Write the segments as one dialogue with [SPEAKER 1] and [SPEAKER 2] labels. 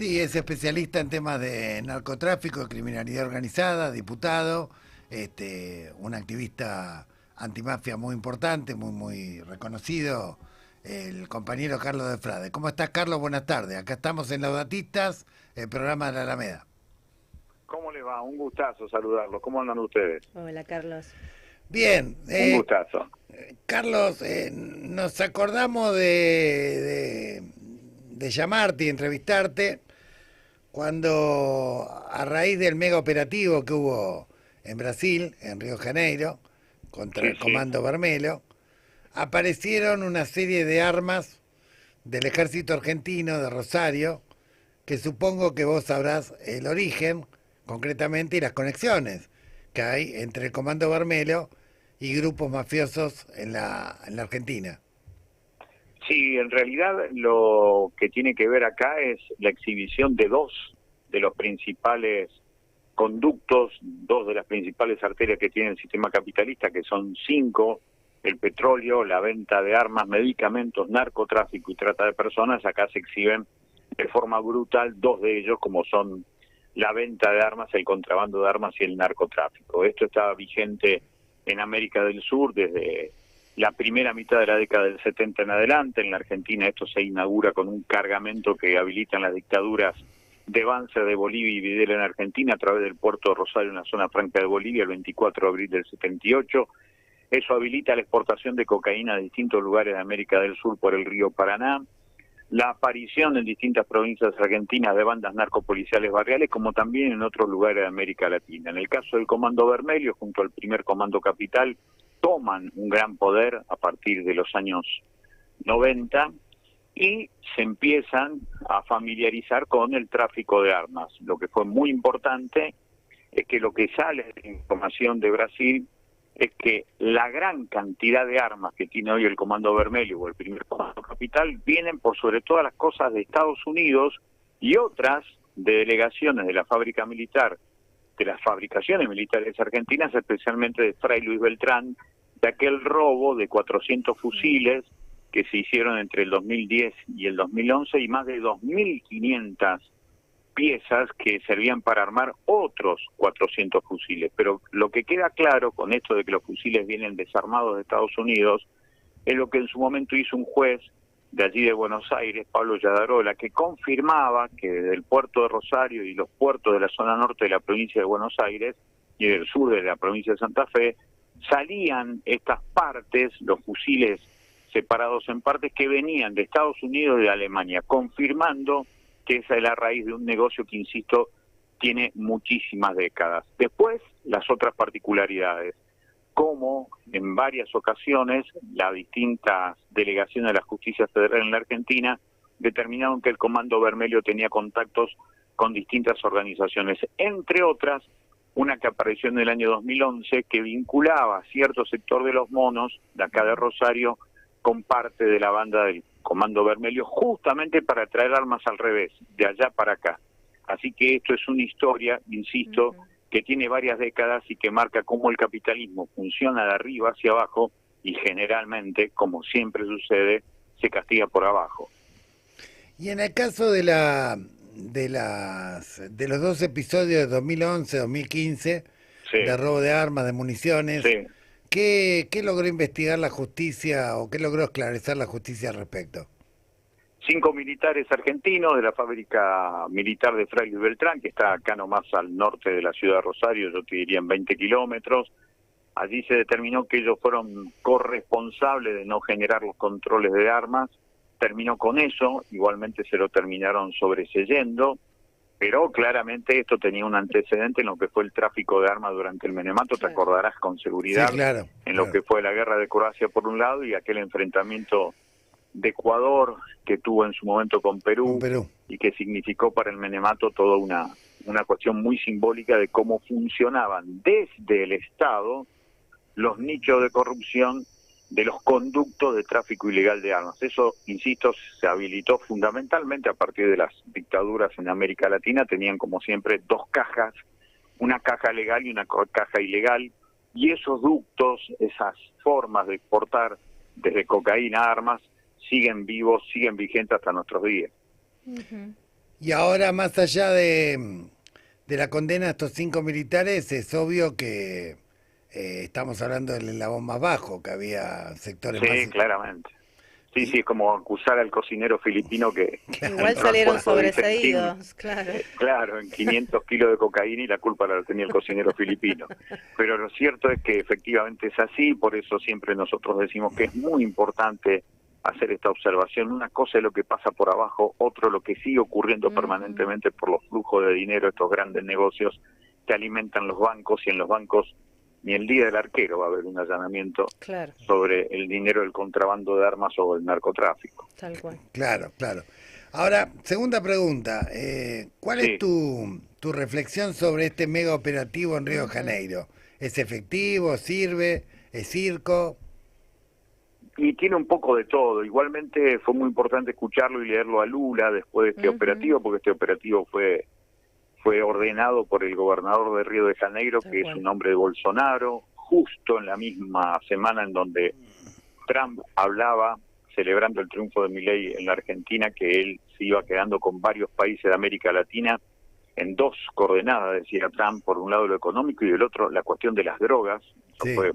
[SPEAKER 1] Sí, es especialista en temas de narcotráfico, criminalidad organizada, diputado, un activista antimafia muy importante, muy reconocido, el compañero Carlos de Frade. ¿Cómo estás, Carlos? Buenas tardes. Acá estamos en Laudatistas, el programa de la Alameda.
[SPEAKER 2] ¿Cómo le va? Un gustazo saludarlos. ¿Cómo andan ustedes?
[SPEAKER 3] Hola, Carlos.
[SPEAKER 1] Bien,
[SPEAKER 2] Un gustazo.
[SPEAKER 1] Carlos, nos acordamos de llamarte y entrevistarte cuando, a raíz del mega operativo que hubo en Brasil, en Río de Janeiro, contra
[SPEAKER 2] Sí,
[SPEAKER 1] el
[SPEAKER 2] sí.
[SPEAKER 1] Comando Vermelho, aparecieron una serie de armas del ejército argentino de Rosario, que supongo que vos sabrás el origen, concretamente, y las conexiones que hay entre el Comando Vermelho y grupos mafiosos en la Argentina.
[SPEAKER 2] Sí, en realidad lo que tiene que ver acá es la exhibición de dos de los principales conductos, dos de las principales arterias que tiene el sistema capitalista, que son cinco: el petróleo, la venta de armas, medicamentos, narcotráfico y trata de personas. Acá se exhiben de forma brutal dos de ellos, como son la venta de armas, el contrabando de armas y el narcotráfico. Esto estaba vigente en América del Sur desde la primera mitad de la década del 70 en adelante. En la Argentina esto se inaugura con un cargamento que habilitan las dictaduras de Banzer de Bolivia y Videla en Argentina a través del puerto de Rosario en la zona franca de Bolivia el 24 de abril del 78. Eso habilita la exportación de cocaína a distintos lugares de América del Sur por el río Paraná, la aparición en distintas provincias argentinas de bandas narcopoliciales barriales, como también en otros lugares de América Latina. En el caso del Comando Vermelho, junto al primer Comando Capital, toman un gran poder a partir de los años 90 y se empiezan a familiarizar con el tráfico de armas. Lo que fue muy importante es que lo que sale de información de Brasil es que la gran cantidad de armas que tiene hoy el Comando Vermelho o el primer Comando Capital vienen por sobre todas las cosas de Estados Unidos y otras de delegaciones de la fábrica militar, de las fabricaciones militares argentinas, especialmente de Fray Luis Beltrán, de aquel robo de 400 fusiles que se hicieron entre el 2010 y el 2011 y más de 2.500 piezas que servían para armar otros 400 fusiles. Pero lo que queda claro con esto de que los fusiles vienen desarmados de Estados Unidos es lo que en su momento hizo un juez de allí de Buenos Aires, Pablo Yadarola, que confirmaba que desde el puerto de Rosario y los puertos de la zona norte de la provincia de Buenos Aires y del sur de la provincia de Santa Fe salían estas partes, los fusiles separados en partes que venían de Estados Unidos y de Alemania, confirmando que esa es la raíz de un negocio que, insisto, tiene muchísimas décadas. Después, las otras particularidades, como en varias ocasiones las distintas delegaciones de la Justicia Federal en la Argentina determinaron que el Comando Vermelho tenía contactos con distintas organizaciones, entre otras, una que apareció en el año 2011 que vinculaba a cierto sector de los monos, de acá de Rosario, con parte de la banda del Comando Vermelho, justamente para traer armas al revés, de allá para acá. Así que esto es una historia, insisto, que tiene varias décadas y que marca cómo el capitalismo funciona de arriba hacia abajo y generalmente, como siempre sucede, se castiga por abajo.
[SPEAKER 1] Y en el caso de los dos episodios de 2011-2015,
[SPEAKER 2] Sí,
[SPEAKER 1] de robo de armas, de municiones,
[SPEAKER 2] sí.
[SPEAKER 1] ¿qué logró investigar la justicia o qué logró esclarecer la justicia al respecto?
[SPEAKER 2] 5 militares argentinos de la fábrica militar de Fray Luis Beltrán, que está acá nomás al norte de la ciudad de Rosario, yo te diría en 20 kilómetros. Allí se determinó que ellos fueron corresponsables de no generar los controles de armas. Terminó con eso, igualmente se lo terminaron sobreseyendo, pero claramente esto tenía un antecedente en lo que fue el tráfico de armas durante el Menemato, te acordarás con
[SPEAKER 1] Sí,
[SPEAKER 2] seguridad,
[SPEAKER 1] claro,
[SPEAKER 2] en lo
[SPEAKER 1] claro.
[SPEAKER 2] que fue la guerra de Croacia por un lado y aquel enfrentamiento de Ecuador que tuvo en su momento con
[SPEAKER 1] Con
[SPEAKER 2] Perú
[SPEAKER 1] Perú.
[SPEAKER 2] y que significó para el Menemato toda una cuestión muy simbólica de cómo funcionaban desde el Estado los nichos de corrupción de los conductos de tráfico ilegal de armas. Eso, insisto, se habilitó fundamentalmente a partir de las dictaduras en América Latina. Tenían, como siempre, dos cajas, una caja legal y una caja ilegal, y esos ductos, esas formas de exportar desde cocaína a armas, siguen vivos, siguen vigentes hasta nuestros días.
[SPEAKER 1] Y ahora, más allá de la condena a estos 5 militares, es obvio que estamos hablando del eslabón más bajo, que había sectores más...
[SPEAKER 2] Sí, claramente. Sí,
[SPEAKER 1] Y,
[SPEAKER 2] sí, es como acusar al cocinero filipino que
[SPEAKER 3] Igual
[SPEAKER 1] claro,
[SPEAKER 2] entró al
[SPEAKER 3] salieron
[SPEAKER 2] puerto, dicen,
[SPEAKER 3] sobreseídos, claro.
[SPEAKER 2] claro, en 500 kilos de cocaína y la culpa la tenía el cocinero filipino. Pero lo cierto es que efectivamente es así, por eso siempre nosotros decimos que es muy importante hacer esta observación. Una cosa es lo que pasa por abajo, otro lo que sigue ocurriendo permanentemente por los flujos de dinero, estos grandes negocios que alimentan los bancos, y en los bancos ni el día del arquero va a haber un allanamiento
[SPEAKER 3] Claro,
[SPEAKER 2] sobre el dinero del contrabando de armas o el narcotráfico.
[SPEAKER 3] tal cual.
[SPEAKER 1] claro, claro. Ahora, segunda pregunta. ¿Cuál es
[SPEAKER 2] Sí,
[SPEAKER 1] tu reflexión sobre este mega operativo en Río de Janeiro? ¿Es efectivo? ¿Sirve? ¿Es circo?
[SPEAKER 2] y tiene un poco de todo. Igualmente fue muy importante escucharlo y leerlo a Lula después de este operativo, porque este operativo fue ordenado por el gobernador de Río de Janeiro,
[SPEAKER 3] Tal
[SPEAKER 2] que es
[SPEAKER 3] cual.
[SPEAKER 2] un hombre de Bolsonaro, justo en la misma semana en donde Trump hablaba, celebrando el triunfo de Milei en la Argentina, que él se iba quedando con varios países de América Latina en dos coordenadas, decía Trump, por un lado lo económico y del otro la cuestión de las drogas. Eso
[SPEAKER 1] Sí,
[SPEAKER 2] fue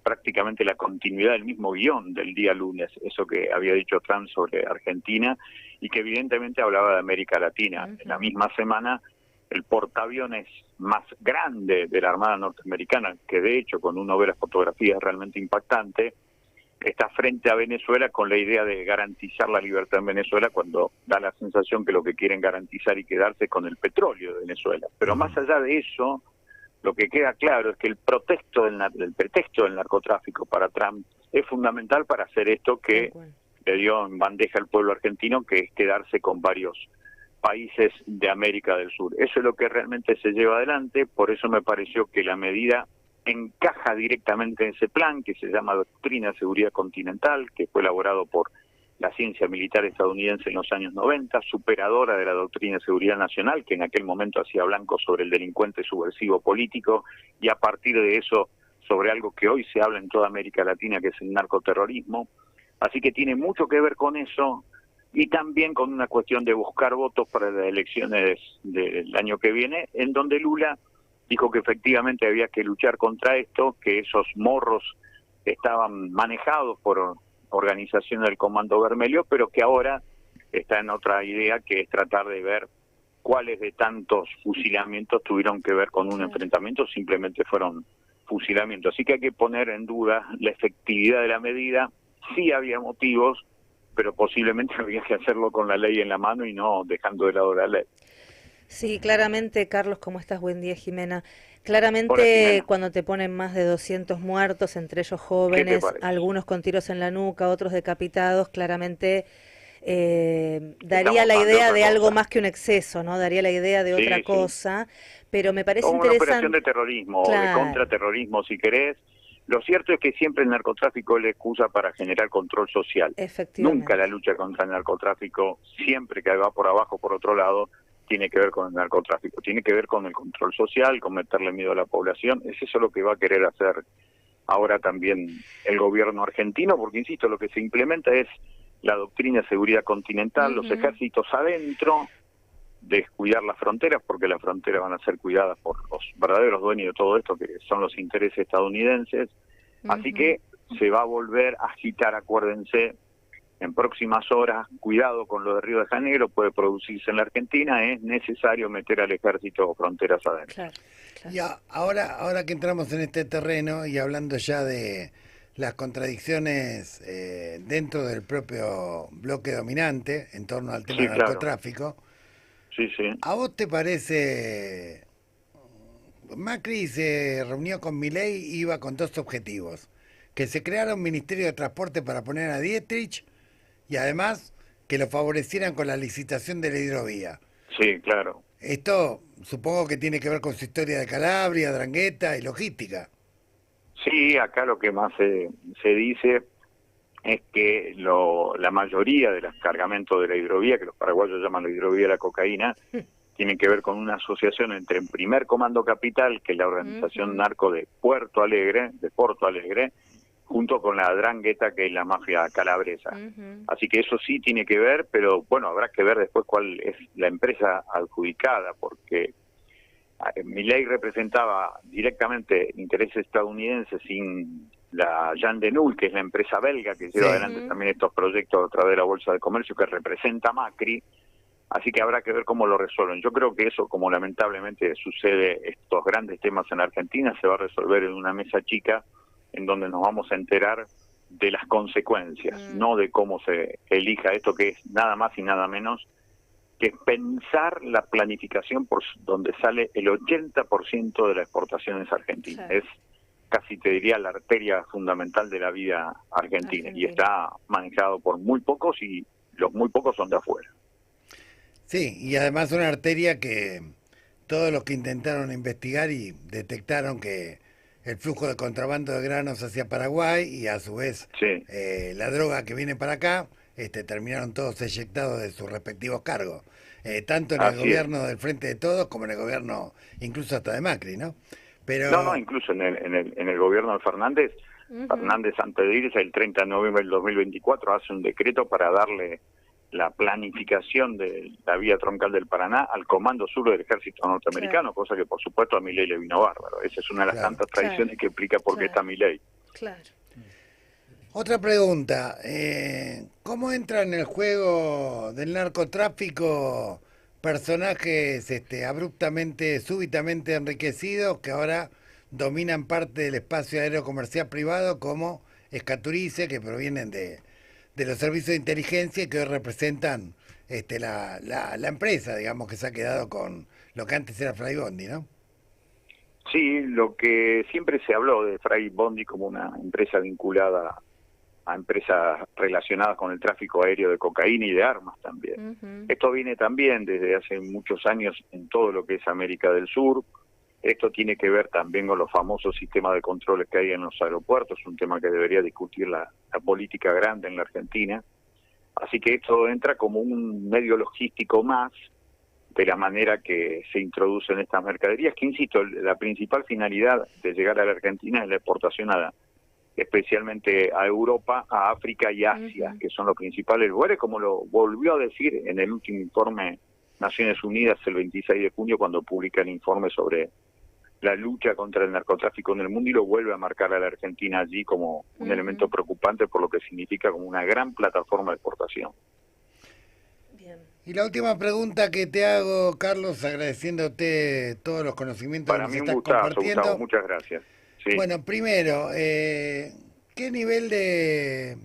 [SPEAKER 2] prácticamente la continuidad del mismo guión del día lunes, eso que había dicho Trump sobre Argentina y que evidentemente hablaba de América Latina. En la misma semana, el portaaviones más grande de la Armada norteamericana, que de hecho con uno ve las fotografías realmente impactante, está frente a Venezuela con la idea de garantizar la libertad en Venezuela, cuando da la sensación que lo que quieren garantizar y quedarse con el petróleo de Venezuela. Pero más allá de eso, lo que queda claro es que el pretexto del narcotráfico para Trump es fundamental para hacer esto
[SPEAKER 3] Tal
[SPEAKER 2] que
[SPEAKER 3] cual.
[SPEAKER 2] le dio en bandeja al pueblo argentino, que es quedarse con varios países de América del Sur. Eso es lo que realmente se lleva adelante, por eso me pareció que la medida encaja directamente en ese plan que se llama Doctrina de Seguridad Continental, que fue elaborado por la ciencia militar estadounidense en los años 90, superadora de la Doctrina de Seguridad Nacional, que en aquel momento hacía blanco sobre el delincuente subversivo político, y a partir de eso sobre algo que hoy se habla en toda América Latina, que es el narcoterrorismo. Así que tiene mucho que ver con eso, y también con una cuestión de buscar votos para las elecciones del año que viene, en donde Lula dijo que efectivamente había que luchar contra esto, que esos morros estaban manejados por organizaciones del Comando Vermelho, pero que ahora está en otra idea, que es tratar de ver cuáles de tantos fusilamientos tuvieron que ver con un enfrentamiento, simplemente fueron fusilamientos. Así que hay que poner en duda la efectividad de la medida. Sí había motivos, pero posiblemente había que hacerlo con la ley en la mano y no dejando de lado la ley.
[SPEAKER 3] Sí, claramente, Carlos, ¿cómo estás? Buen día, Jimena.
[SPEAKER 2] Hola,
[SPEAKER 3] Claramente,
[SPEAKER 2] Jimena,
[SPEAKER 3] cuando te ponen más de 200 muertos, entre ellos
[SPEAKER 2] ¿qué te
[SPEAKER 3] jóvenes,
[SPEAKER 2] parece?
[SPEAKER 3] algunos con tiros en la nuca, otros decapitados, claramente daría
[SPEAKER 2] Estamos
[SPEAKER 3] la
[SPEAKER 2] ante
[SPEAKER 3] idea
[SPEAKER 2] otra
[SPEAKER 3] de algo
[SPEAKER 2] cosa.
[SPEAKER 3] más que un exceso, ¿no? Daría la idea de otra
[SPEAKER 2] Sí, sí.
[SPEAKER 3] cosa, pero me
[SPEAKER 2] O
[SPEAKER 3] parece
[SPEAKER 2] una operación
[SPEAKER 3] interesante.
[SPEAKER 2] de terrorismo o de
[SPEAKER 3] Claro,
[SPEAKER 2] contraterrorismo, si querés. Lo cierto es que siempre el narcotráfico es la excusa para generar control social. Nunca la
[SPEAKER 3] efectivamente.
[SPEAKER 2] lucha contra el narcotráfico, siempre que va por abajo, por otro lado, tiene que ver con el narcotráfico. Tiene que ver con el control social, con meterle miedo a la población. Es eso lo que va a querer hacer ahora también el gobierno argentino, porque, insisto, lo que se implementa es la doctrina de seguridad continental, los
[SPEAKER 3] Ujú.
[SPEAKER 2] ejércitos adentro, descuidar las fronteras, porque las fronteras van a ser cuidadas por los verdaderos dueños de todo esto, que son los intereses estadounidenses. Así
[SPEAKER 3] Ujú.
[SPEAKER 2] que se va a volver a agitar, acuérdense, en próximas horas. Cuidado con lo de Río de Janeiro, puede producirse en la Argentina, es necesario meter al ejército fronteras adentro.
[SPEAKER 3] Claro, claro.
[SPEAKER 1] Y ahora que entramos en este terreno y hablando ya de las contradicciones dentro del propio bloque dominante en torno al tema
[SPEAKER 2] Sí,
[SPEAKER 1] del
[SPEAKER 2] claro,
[SPEAKER 1] narcotráfico,
[SPEAKER 2] sí, sí.
[SPEAKER 1] ¿a vos te parece? Macri se reunió con Milei y iba con dos objetivos: que se creara un ministerio de transporte para poner a Dietrich y además que lo favorecieran con la licitación de la hidrovía.
[SPEAKER 2] Sí, claro.
[SPEAKER 1] Esto supongo que tiene que ver con su historia de Calabria, Drangheta y logística.
[SPEAKER 2] Sí, acá lo que más se dice es que la mayoría de los cargamentos de la hidrovía, que los paraguayos llaman la hidrovía de la cocaína, tienen que ver con una asociación entre el primer Comando Capital, que es la organización
[SPEAKER 3] Ujú.
[SPEAKER 2] narco de Porto Alegre, junto con la Drangheta, que es la mafia calabresa.
[SPEAKER 3] Ujú.
[SPEAKER 2] Así que eso sí tiene que ver, pero bueno, habrá que ver después cuál es la empresa adjudicada, porque Milei representaba directamente intereses estadounidenses sin la Jean de Null, que es la empresa belga que lleva
[SPEAKER 1] Sí.
[SPEAKER 2] adelante también estos proyectos a través de la Bolsa de Comercio, que representa a Macri. Así que habrá que ver cómo lo resuelven. Yo creo que eso, como lamentablemente sucede estos grandes temas en Argentina, se va a resolver en una mesa chica en donde nos vamos a enterar de las consecuencias, no de cómo se elija esto, que es nada más y nada menos que pensar la planificación por donde sale el 80% de las exportaciones argentinas.
[SPEAKER 3] Sí.
[SPEAKER 2] Es casi, te diría, la arteria fundamental de la vida argentina, y está manejado por muy pocos, y los muy pocos son de afuera.
[SPEAKER 1] Sí, y además una arteria que todos los que intentaron investigar y detectaron que el flujo de contrabando de granos hacia Paraguay y a su vez
[SPEAKER 2] Sí,
[SPEAKER 1] la droga que viene para acá, terminaron todos eyectados de sus respectivos cargos, tanto en el
[SPEAKER 2] así es.
[SPEAKER 1] gobierno del Frente de Todos como en el gobierno incluso hasta de Macri, ¿no?
[SPEAKER 2] No,
[SPEAKER 1] Pero
[SPEAKER 2] incluso en el gobierno de Fernández, Fernández antes de irse el 30 de noviembre del 2024 hace un decreto para darle la planificación de la vía troncal del Paraná al Comando Sur del Ejército Norteamericano, cosa que por supuesto a Milei le vino bárbaro. Esa es una de las
[SPEAKER 1] claro.
[SPEAKER 2] tantas tradiciones que explica por qué está Milei.
[SPEAKER 3] Claro.
[SPEAKER 1] Otra pregunta, ¿cómo entra en el juego del narcotráfico personajes abruptamente, súbitamente enriquecidos que ahora dominan parte del espacio aéreo comercial privado como Escaturice, que provienen de los servicios de inteligencia y que hoy representan la empresa, digamos, que se ha quedado con lo que antes era Flybondi, ¿no?
[SPEAKER 2] Sí, lo que siempre se habló de Fray Bondi como una empresa vinculada a empresas relacionadas con el tráfico aéreo de cocaína y de armas también. Esto viene también desde hace muchos años en todo lo que es América del Sur. Esto tiene que ver también con los famosos sistemas de controles que hay en los aeropuertos, un tema que debería discutir la política grande en la Argentina. Así que esto entra como un medio logístico más de la manera que se introducen estas mercaderías, que insisto, la principal finalidad de llegar a la Argentina es la exportación especialmente a Europa, a África y Asia, que son los principales lugares, como lo volvió a decir en el último informe Naciones Unidas el 26 de junio, cuando publica el informe sobre la lucha contra el narcotráfico en el mundo, y lo vuelve a marcar a la Argentina allí como un elemento preocupante por lo que significa como una gran plataforma de exportación.
[SPEAKER 3] Bien.
[SPEAKER 1] Y la última pregunta que te hago, Carlos, agradeciéndote todos los conocimientos
[SPEAKER 2] Para
[SPEAKER 1] que nos
[SPEAKER 2] mí un
[SPEAKER 1] estás
[SPEAKER 2] gustazo,
[SPEAKER 1] compartiendo.
[SPEAKER 2] Gustavo, muchas gracias. Sí.
[SPEAKER 1] Bueno, primero, ¿qué nivel de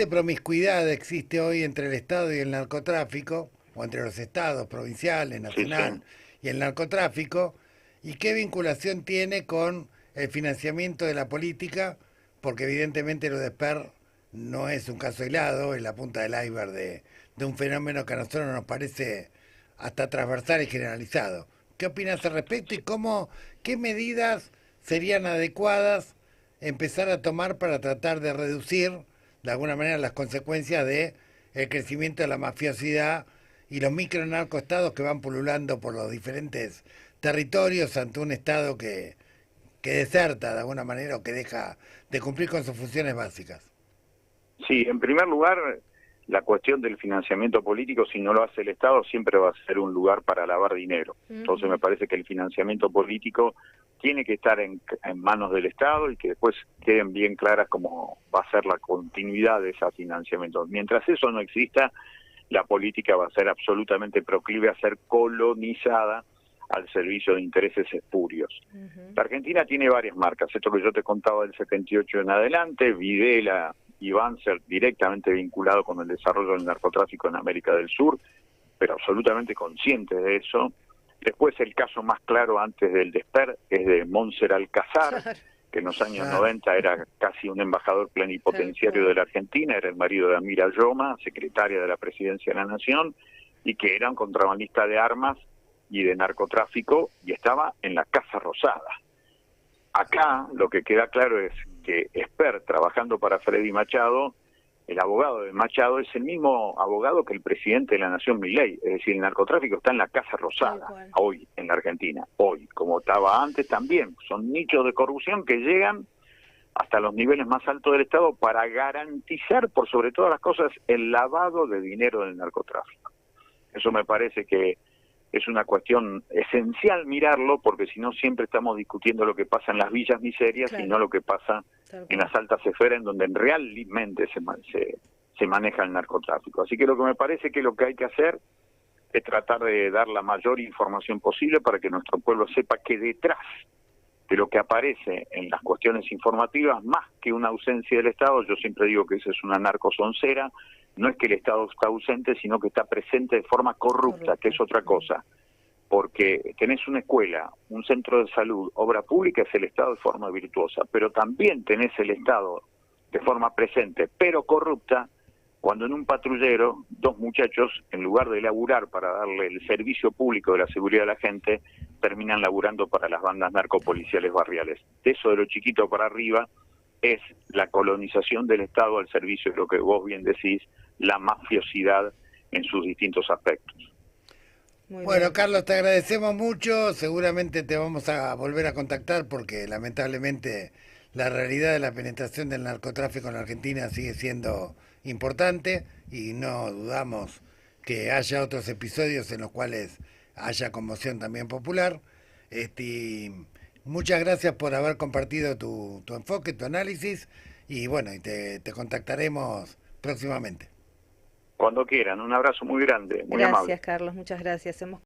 [SPEAKER 1] promiscuidad existe hoy entre el Estado y el narcotráfico, o entre los estados, provinciales, nacional, y el narcotráfico? ¿Y qué vinculación tiene con el financiamiento de la política? Porque evidentemente lo de Esper no es un caso aislado, es la punta del iceberg de un fenómeno que a nosotros nos parece hasta transversal y generalizado. ¿Qué opinas al respecto y qué medidas serían adecuadas empezar a tomar para tratar de reducir de alguna manera las consecuencias de el crecimiento de la mafiosidad y los micronarcoestados que van pululando por los diferentes territorios ante un Estado que deserta de alguna manera o que deja de cumplir con sus funciones básicas?
[SPEAKER 2] Sí, en primer lugar, la cuestión del financiamiento político, si no lo hace el Estado, siempre va a ser un lugar para lavar dinero. Entonces me parece que el financiamiento político tiene que estar en manos del Estado y que después queden bien claras cómo va a ser la continuidad de ese financiamiento. Mientras eso no exista, la política va a ser absolutamente proclive a ser colonizada al servicio de intereses espurios. La Argentina tiene varias marcas, esto que yo te contaba del 78 en adelante, Videla y Banzer directamente vinculado con el desarrollo del narcotráfico en América del Sur, pero absolutamente conscientes de eso. Después el caso más claro antes del Desper es de Monser Alcázar, que en los años 90 era casi un embajador plenipotenciario de la Argentina, era el marido de Amira Yoma, secretaria de la Presidencia de la Nación, y que era un contrabandista de armas y de narcotráfico, y estaba en la Casa Rosada. Acá lo que queda claro es que Esper, trabajando para Freddy Machado, el abogado de Machado es el mismo abogado que el presidente de la Nación, Milei. Es decir, el narcotráfico está en la Casa Rosada, hoy, en la Argentina. Hoy, como estaba antes también. Son nichos de corrupción que llegan hasta los niveles más altos del Estado para garantizar, por sobre todas las cosas, el lavado de dinero del narcotráfico. Eso me parece que es una cuestión esencial mirarlo, porque si no siempre estamos discutiendo lo que pasa en las villas miserias,
[SPEAKER 3] Claro.
[SPEAKER 2] y no lo que pasa en las altas esferas, en donde realmente se maneja el narcotráfico. Así que lo que me parece que lo que hay que hacer es tratar de dar la mayor información posible para que nuestro pueblo sepa que detrás de lo que aparece en las cuestiones informativas, más que una ausencia del Estado, yo siempre digo que esa es una narcosoncera, no es que el Estado está ausente, sino que está presente de forma corrupta, que es otra cosa. Porque tenés una escuela, un centro de salud, obra pública, es el Estado de forma virtuosa, pero también tenés el Estado de forma presente, pero corrupta, cuando en un patrullero, dos muchachos, en lugar de laburar para darle el servicio público de la seguridad a la gente, terminan laburando para las bandas narcopoliciales barriales. De eso de lo chiquito para arriba es la colonización del Estado al servicio de lo que vos bien decís, la mafiosidad en sus distintos aspectos.
[SPEAKER 3] Muy
[SPEAKER 1] Bueno,
[SPEAKER 3] bien.
[SPEAKER 1] Carlos, te agradecemos mucho. Seguramente te vamos a volver a contactar porque lamentablemente la realidad de la penetración del narcotráfico en la Argentina sigue siendo importante y no dudamos que haya otros episodios en los cuales haya conmoción también popular. Y muchas gracias por haber compartido tu enfoque, tu análisis y bueno, y te contactaremos próximamente.
[SPEAKER 2] Cuando quieran, un abrazo muy grande, muy amable.
[SPEAKER 3] Gracias, Carlos, muchas gracias. Hemos